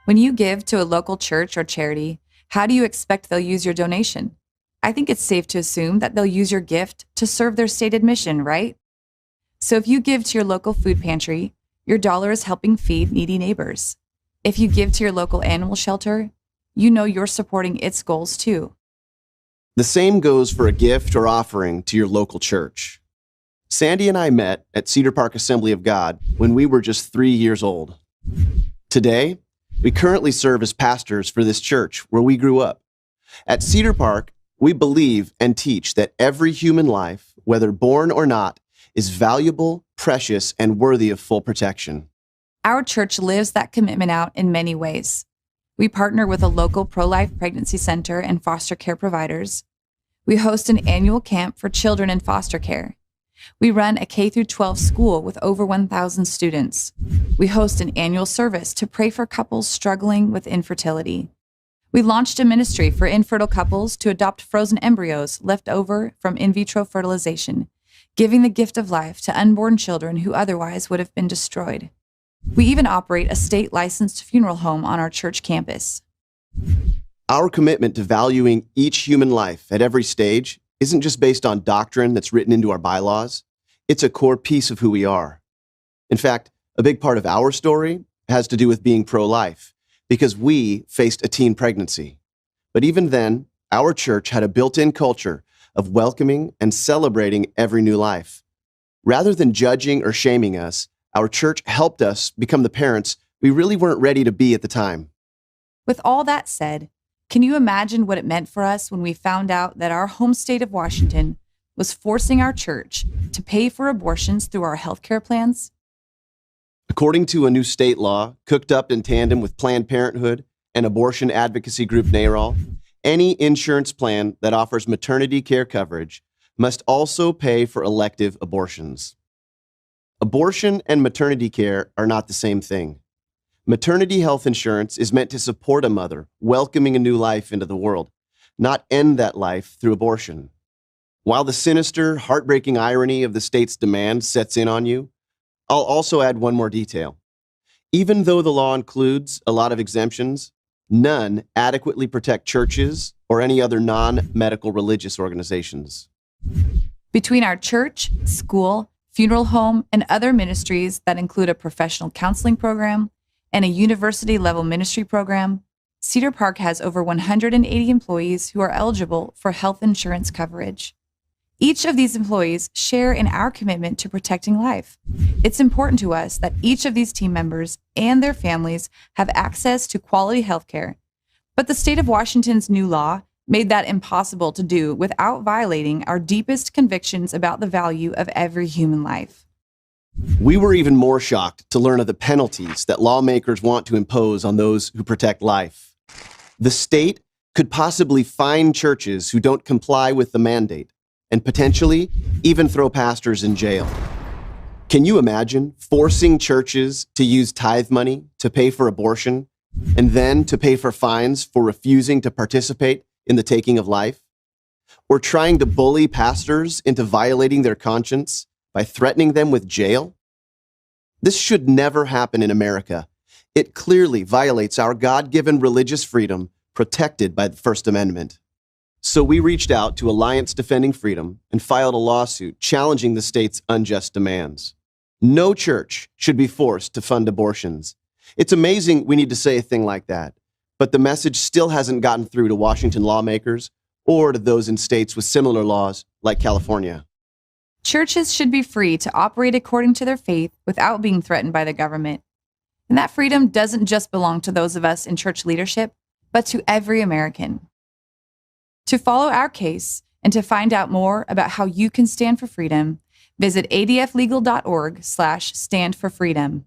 When you give to a local church or charity, how do you expect they'll use your donation? I think it's safe to assume that they'll use your gift to serve their stated mission, right? So if you give to your local food pantry, your dollar is helping feed needy neighbors. If you give to your local animal shelter, you know you're supporting its goals too. The same goes for a gift or offering to your local church. Sandy and I met at Cedar Park Assembly of God when we were just 3 years old. Today, we currently serve as pastors for this church where we grew up. At Cedar Park, we believe and teach that every human life, whether born or not, is valuable, precious, and worthy of full protection. Our church lives that commitment out in many ways. We partner with a local pro-life pregnancy center and foster care providers. We host an annual camp for children in foster care. We run a K-12 school with over 1,000 students. We host an annual service to pray for couples struggling with infertility. We launched a ministry for infertile couples to adopt frozen embryos left over from in vitro fertilization, giving the gift of life to unborn children who otherwise would have been destroyed. We even operate a state-licensed funeral home on our church campus. Our commitment to valuing each human life at every stage isn't just based on doctrine that's written into our bylaws. It's a core piece of who we are. In fact, a big part of our story has to do with being pro-life, because we faced a teen pregnancy. But even then, our church had a built-in culture of welcoming and celebrating every new life. Rather than judging or shaming us, our church helped us become the parents we really weren't ready to be at the time. With all that said, can you imagine what it meant for us when we found out that our home state of Washington was forcing our church to pay for abortions through our healthcare plans? According to a new state law cooked up in tandem with Planned Parenthood and abortion advocacy group NARAL, any insurance plan that offers maternity care coverage must also pay for elective abortions. Abortion and maternity care are not the same thing. Maternity health insurance is meant to support a mother welcoming a new life into the world, not end that life through abortion. While the sinister, heartbreaking irony of the state's demand sets in on you, I'll also add one more detail. Even though the law includes a lot of exemptions, none adequately protect churches or any other non-medical religious organizations. Between our church, school, funeral home, and other ministries that include a professional counseling program and a university-level ministry program, Cedar Park has over 180 employees who are eligible for health insurance coverage. Each of these employees share in our commitment to protecting life. It's important to us that each of these team members and their families have access to quality health care. But the state of Washington's new law made that impossible to do without violating our deepest convictions about the value of every human life. We were even more shocked to learn of the penalties that lawmakers want to impose on those who protect life. The state could possibly fine churches who don't comply with the mandate, and potentially even throw pastors in jail. Can you imagine forcing churches to use tithe money to pay for abortion and then to pay for fines for refusing to participate in the taking of life? Or trying to bully pastors into violating their conscience by threatening them with jail? This should never happen in America. It clearly violates our God-given religious freedom protected by the First Amendment. So we reached out to Alliance Defending Freedom and filed a lawsuit challenging the state's unjust demands. No church should be forced to fund abortions. It's amazing we need to say a thing like that, but the message still hasn't gotten through to Washington lawmakers or to those in states with similar laws like California. Churches should be free to operate according to their faith without being threatened by the government. And that freedom doesn't just belong to those of us in church leadership, but to every American. To follow our case and to find out more about how you can stand for freedom, visit adflegal.org/standforfreedom.